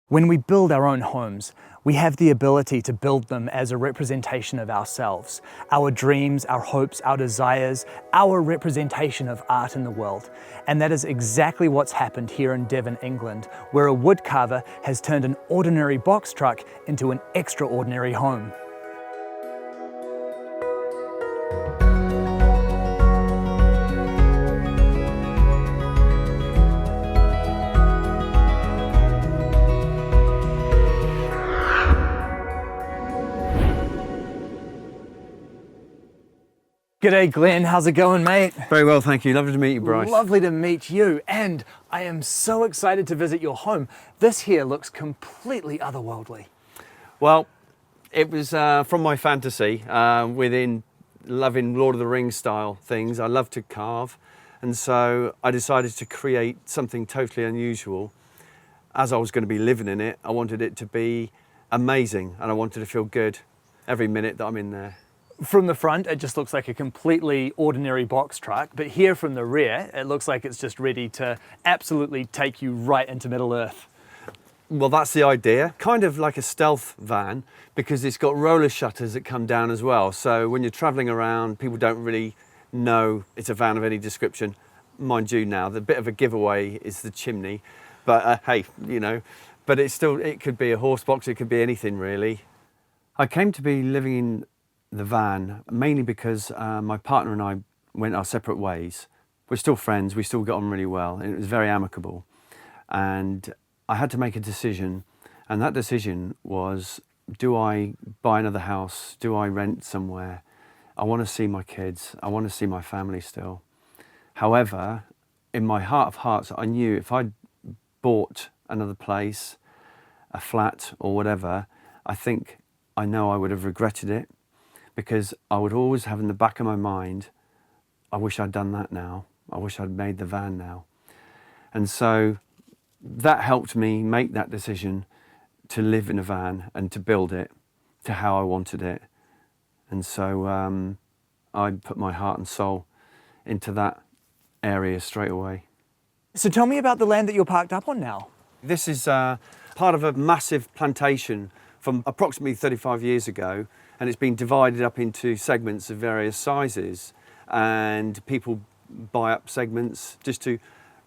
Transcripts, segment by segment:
When we build our own homes, we have the ability to build them as a representation of ourselves, our dreams, our hopes, our desires, our representation of art in the world. And that is exactly what's happened here in Devon, England, where a woodcarver has turned an ordinary box truck into an extraordinary home. G'day Glen, how's it going, mate? Very well, thank you. Lovely to meet you, Bryce. Lovely to meet you, and I am so excited to visit your home. This here looks completely otherworldly. Well, it was from my fantasy, within loving Lord of the Rings style things. I love to carve, and so I decided to create something totally unusual. As I was going to be living in it, I wanted it to be amazing, and I wanted to feel good every minute that I'm in there. From the front, it just looks like a completely ordinary box truck, but here from the rear, it looks like it's just ready to absolutely take you right into Middle Earth. Well, that's the idea. Kind of like a stealth van, because it's got roller shutters that come down as well. So when you're traveling around, people don't really know it's a van of any description. Mind you now, the bit of a giveaway is the chimney, but hey, you know, but it's still, it could be a horse box, it could be anything really. I came to be living in the van mainly because my partner and I went our separate ways. We're still friends, we still got on really well, and it was very amicable. And I had to make a decision, and that decision was, do I buy another house? Do I rent somewhere? I want to see my kids, I want to see my family still. However, in my heart of hearts, I knew if I'd bought another place, a flat or whatever, I know I would have regretted it, because I would always have in the back of my mind, I wish I'd done that now. I wish I'd made the van now. And so that helped me make that decision to live in a van and to build it to how I wanted it. And so I put my heart and soul into that area straight away. So tell me about the land that you're parked up on now. This is part of a massive plantation from approximately 35 years ago. And it's been divided up into segments of various sizes, and people buy up segments just to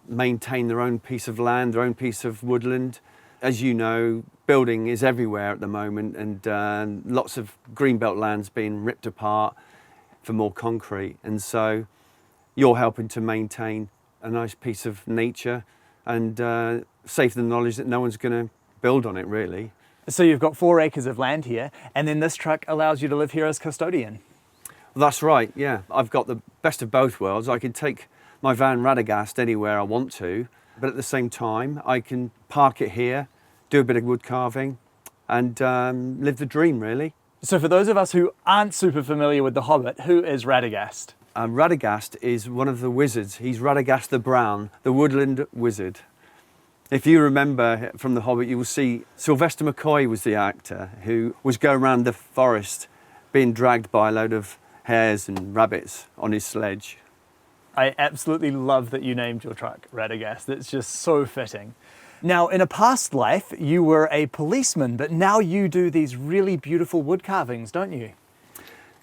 maintain their own piece of land, their own piece of woodland. As you know, building is everywhere at the moment, and lots of greenbelt lands being ripped apart for more concrete. And so you're helping to maintain a nice piece of nature and safe in the knowledge that no one's going to build on it, really. So you've got 4 acres of land here, and then this truck allows you to live here as custodian. Well, that's right, yeah. I've got the best of both worlds. I can take my van Radagast anywhere I want to, but at the same time, I can park it here, do a bit of wood carving, and live the dream, really. So for those of us who aren't super familiar with the Hobbit, who is Radagast? Radagast is one of the wizards. He's Radagast the Brown, the woodland wizard. If you remember from The Hobbit, you will see Sylvester McCoy was the actor who was going around the forest being dragged by a load of hares and rabbits on his sledge. I absolutely love that you named your truck Radagast. It's just so fitting. Now, in a past life, you were a policeman, but now you do these really beautiful wood carvings, don't you?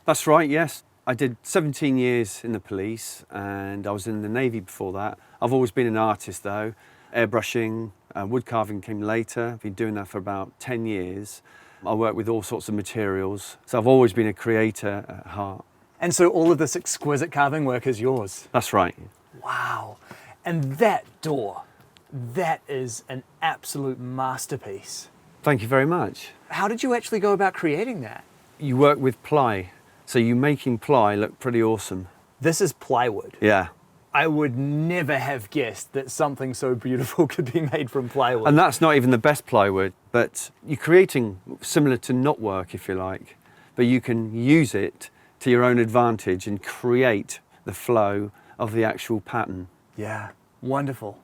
That's right, yes. I did 17 years in the police, and I was in the Navy before that. I've always been an artist though. Airbrushing, wood carving came later. I've been doing that for about 10 years. I work with all sorts of materials, so I've always been a creator at heart. And so all of this exquisite carving work is yours? That's right. Wow. And that door, that is an absolute masterpiece. Thank you very much. How did you actually go about creating that? You work with ply, so you're making ply look pretty awesome. This is plywood. Yeah. I would never have guessed that something so beautiful could be made from plywood. And that's not even the best plywood, but you're creating similar to knotwork, if you like, but you can use it to your own advantage and create the flow of the actual pattern. Yeah, wonderful.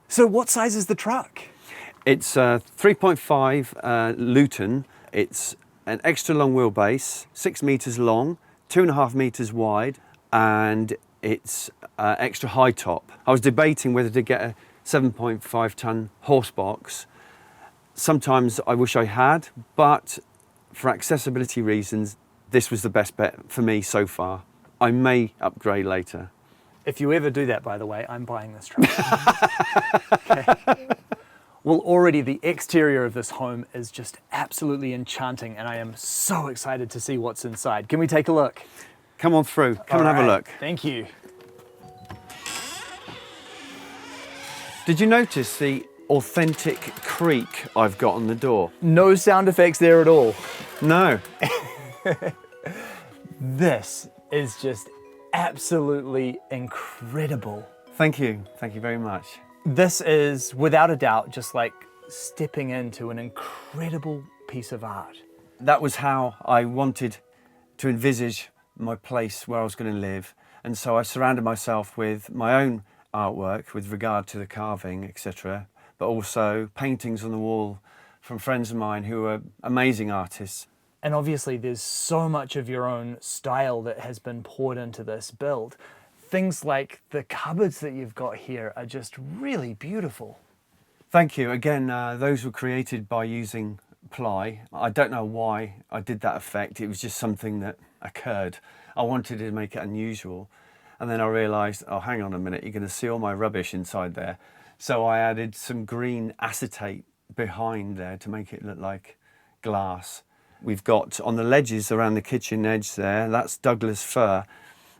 So what size is the truck? It's 3.5 Luton. It's an extra long wheelbase, 6 metres long, 2.5 metres wide, and it's extra high top. I was debating whether to get a 7.5 tonne horse box Sometimes I wish I had, but for accessibility reasons, this was the best bet for me so far. I may upgrade later. If you ever do that, by the way, I'm buying this truck. Okay. Well, already the exterior of this home is just absolutely enchanting, and I am so excited to see what's inside. Can we take a look? Come on through, come and have a look. Thank you. Did you notice the authentic creak I've got on the door? No sound effects there at all. No. This is just absolutely incredible. Thank you very much. This is, without a doubt, just like stepping into an incredible piece of art. That was how I wanted to envisage my place where I was going to live. And so I surrounded myself with my own artwork with regard to the carving, etc., but also paintings on the wall from friends of mine who are amazing artists. And obviously there's so much of your own style that has been poured into this build. Things like the cupboards that you've got here are just really beautiful. Thank you. Again, those were created by using ply. I don't know why I did that effect. It was just something that occurred. I wanted to make it unusual. And then I realised, oh, hang on a minute, you're going to see all my rubbish inside there. So I added some green acetate behind there to make it look like glass. We've got on the ledges around the kitchen edge there, that's Douglas fir.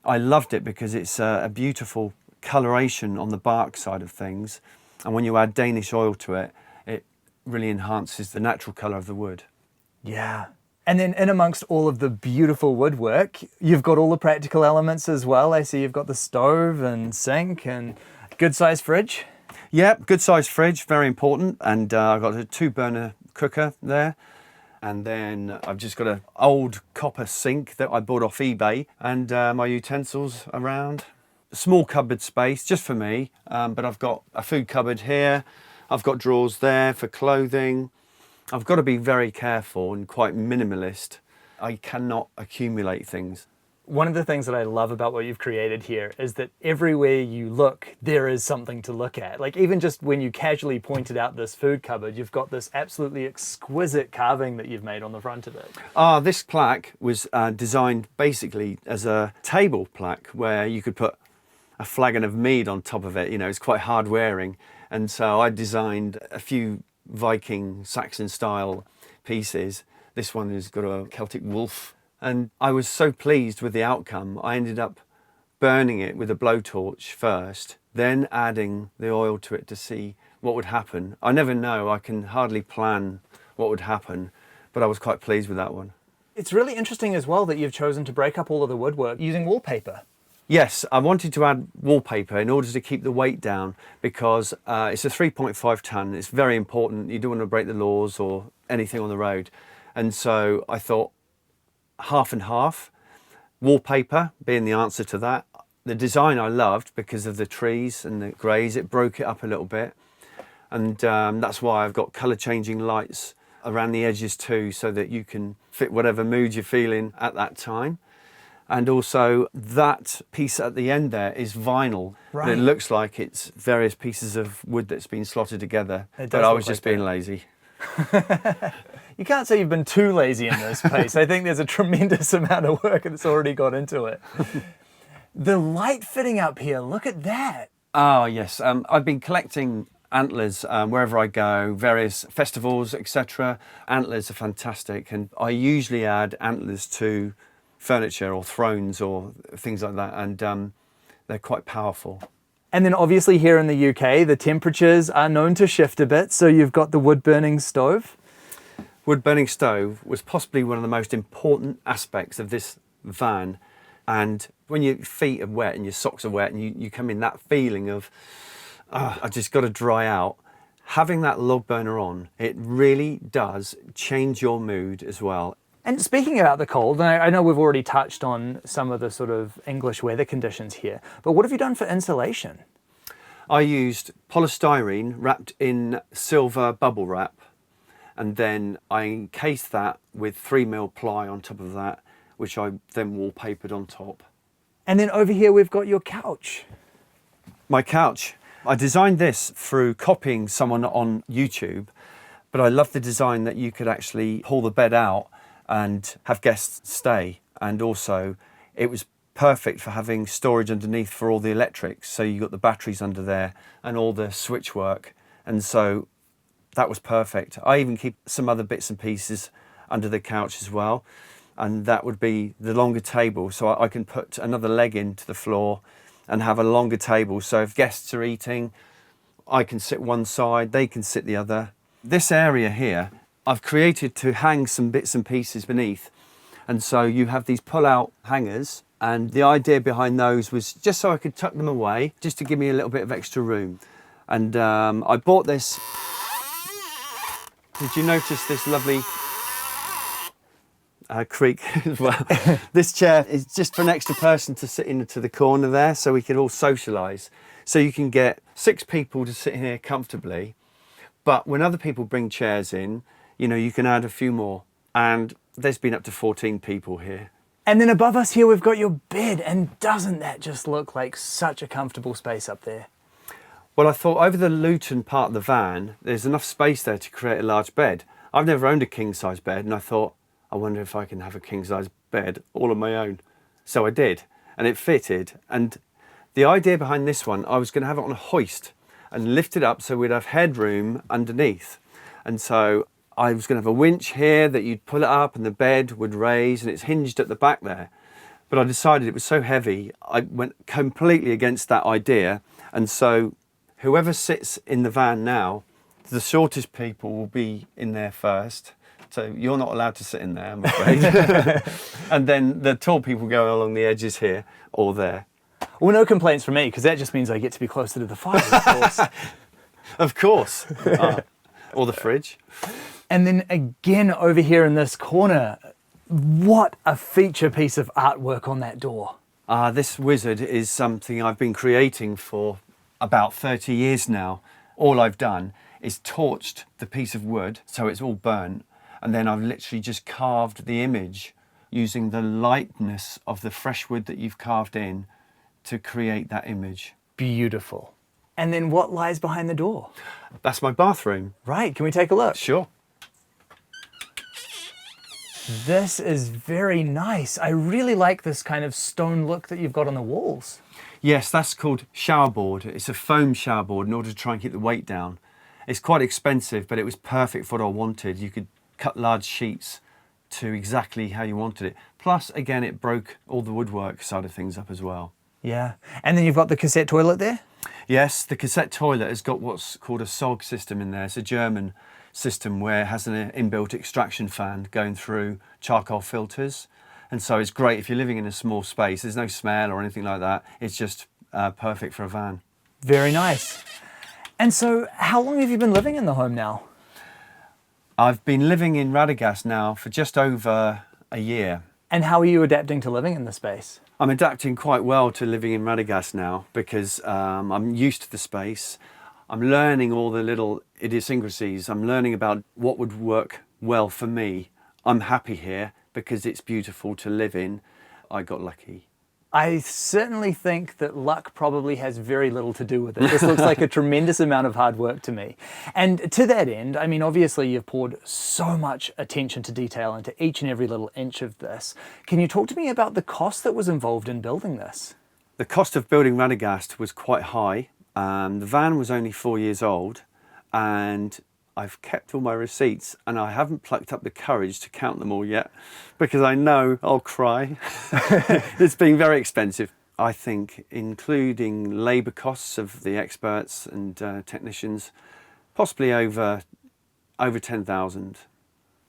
I loved it because it's a beautiful coloration on the bark side of things. And when you add Danish oil to it, it really enhances the natural colour of the wood. Yeah. And then in amongst all of the beautiful woodwork, you've got all the practical elements as well. I see you've got the stove and sink and good sized fridge. Yeah, good sized fridge, very important. And I've got a 2-burner cooker there. And then I've just got an old copper sink that I bought off eBay and my utensils around. A small cupboard space just for me, but I've got a food cupboard here. I've got drawers there for clothing. I've got to be very careful and quite minimalist. I cannot accumulate things. One of the things that I love about what you've created here is that everywhere you look, there is something to look at. Like even just when you casually pointed out this food cupboard, you've got this absolutely exquisite carving that you've made on the front of it. This plaque was designed basically as a table plaque where you could put a flagon of mead on top of it. You know, it's quite hard wearing. And so I designed a few Viking Saxon style pieces. This one has got a Celtic wolf. And I was so pleased with the outcome, I ended up burning it with a blowtorch first, then adding the oil to it to see what would happen. I never know, I can hardly plan what would happen, but I was quite pleased with that one. It's really interesting as well that you've chosen to break up all of the woodwork using wallpaper. Yes, I wanted to add wallpaper in order to keep the weight down because it's a 3.5 tonne. It's very important. You don't want to break the laws or anything on the road. And so I thought, half and half, wallpaper being the answer to that. The design I loved because of the trees and the greys, it broke it up a little bit. And that's why I've got colour changing lights around the edges too, so that you can fit whatever mood you're feeling at that time. And also that piece at the end there is vinyl. Right. And it looks like it's various pieces of wood that's been slotted together, but I was just being lazy. You can't say you've been too lazy in this place. I think there's a tremendous amount of work that's already got into it. The light fitting up here, look at that. Oh, yes. I've been collecting antlers wherever I go, various festivals, etc. Antlers are fantastic, and I usually add antlers to furniture or thrones or things like that, and they're quite powerful. And then obviously here in the UK, the temperatures are known to shift a bit, so you've got the wood-burning stove. Wood-burning stove was possibly one of the most important aspects of this van. And when your feet are wet and your socks are wet and you come in that feeling of, I just got to dry out, having that log burner on, it really does change your mood as well. And speaking about the cold, and I know we've already touched on some of the sort of English weather conditions here, but what have you done for insulation? I used polystyrene wrapped in silver bubble wrap, and then I encased that with 3mm ply on top of that, which I then wallpapered on top. And then over here we've got your couch. My couch. I designed this through copying someone on YouTube. But I love the design that you could actually pull the bed out and have guests stay. And also it was perfect for having storage underneath for all the electrics. So you got the batteries under there and all the switch work. And so that was perfect. I even keep some other bits and pieces under the couch as well. And that would be the longer table. So I can put another leg into the floor and have a longer table. So if guests are eating, I can sit one side, they can sit the other. This area here, I've created to hang some bits and pieces beneath. And so you have these pull-out hangers. And the idea behind those was just so I could tuck them away, just to give me a little bit of extra room. And I bought this. Did you notice this lovely creak as well? This chair is just for an extra person to sit into the corner there so we can all socialise. So you can get 6 people to sit here comfortably. But when other people bring chairs in, you know, you can add a few more. And there's been up to 14 people here. And then above us here, we've got your bed. And doesn't that just look like such a comfortable space up there? Well, I thought over the Luton part of the van, there's enough space there to create a large bed. I've never owned a king-size bed, and I thought, I wonder if I can have a king-size bed all on my own. So I did, and it fitted. And the idea behind this one, I was going to have it on a hoist and lift it up so we'd have headroom underneath. And so I was going to have a winch here that you'd pull it up and the bed would raise, and it's hinged at the back there. But I decided it was so heavy, I went completely against that idea. And so whoever sits in the van now, the shortest people will be in there first. So you're not allowed to sit in there, I'm afraid. And then the tall people go along the edges here or there. Well, no complaints from me, because that just means I get to be closer to the fire, of course. Of course. Or the fridge. And then again over here in this corner, what a feature piece of artwork on that door. This wizard is something I've been creating for about 30 years now. All I've done is torched the piece of wood so it's all burnt, and then I've literally just carved the image using the lightness of the fresh wood that you've carved in to create that image. Beautiful. And then what lies behind the door? That's my bathroom. Right, can we take a look? Sure. This is very nice. I really like this kind of stone look that you've got on the walls. Yes, that's called showerboard. It's a foam showerboard in order to try and keep the weight down. It's quite expensive, but it was perfect for what I wanted. You could cut large sheets to exactly how you wanted it. Plus, again, it broke all the woodwork side of things up as well. Yeah. And then you've got the cassette toilet there? Yes, the cassette toilet has got what's called a SOG system in there. It's a German system where it has an inbuilt extraction fan going through charcoal filters. And so it's great if you're living in a small space. There's no smell or anything like that. It's just perfect for a van. Very nice. And so how long have you been living in the home now? I've been living in Radagast now for just over a year. And how are you adapting to living in the space? I'm adapting quite well to living in Radagast now because I'm used to the space. I'm learning all the little idiosyncrasies. I'm learning about what would work well for me. I'm happy here because it's beautiful to live in. I got lucky. I certainly think that luck probably has very little to do with it. This looks like a tremendous amount of hard work to me. And to that end, I mean, obviously you've poured so much attention to detail into each and every little inch of this. Can you talk to me about the cost that was involved in building this? The cost of building Radagast was quite high. The van was only 4 years old, and I've kept all my receipts, and I haven't plucked up the courage to count them all yet because I know I'll cry. It's been very expensive. I think, including labour costs of the experts and technicians, possibly over 10,000.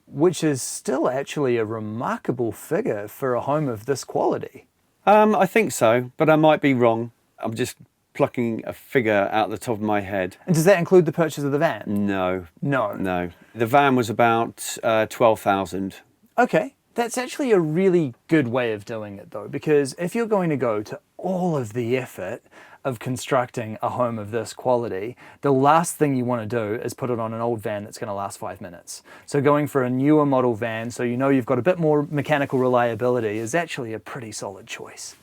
Which is still actually a remarkable figure for a home of this quality. I think so, but I might be wrong. I'm just plucking a figure out the top of my head. And does that include the purchase of the van? No. No. No. The van was about 12,000. Okay. That's actually a really good way of doing it though, because if you're going to go to all of the effort of constructing a home of this quality, the last thing you want to do is put it on an old van that's going to last 5 minutes. So going for a newer model van, so you know you've got a bit more mechanical reliability, is actually a pretty solid choice.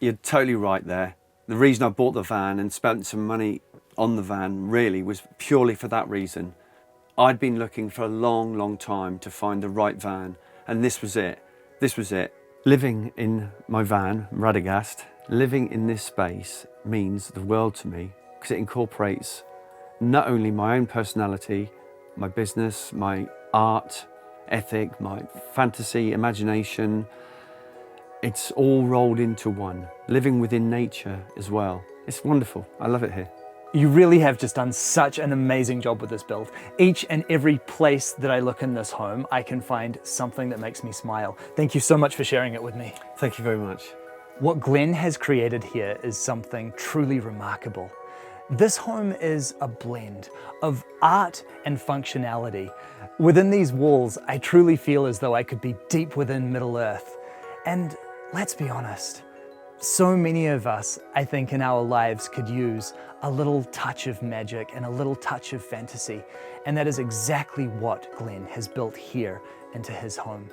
You're totally right there. The reason I bought the van and spent some money on the van really was purely for that reason. I'd been looking for a long, long time to find the right van, and this was it. This was it. Living in my van, Radagast, living in this space means the world to me because it incorporates not only my own personality, my business, my art, ethic, my fantasy, imagination. It's all rolled into one. Living within nature as well. It's wonderful. I love it here. You really have just done such an amazing job with this build. Each and every place that I look in this home, I can find something that makes me smile. Thank you so much for sharing it with me. Thank you very much. What Glen has created here is something truly remarkable. This home is a blend of art and functionality. Within these walls, I truly feel as though I could be deep within Middle Earth. And let's be honest, so many of us, I think, in our lives could use a little touch of magic and a little touch of fantasy. And that is exactly what Glen has built here into his home.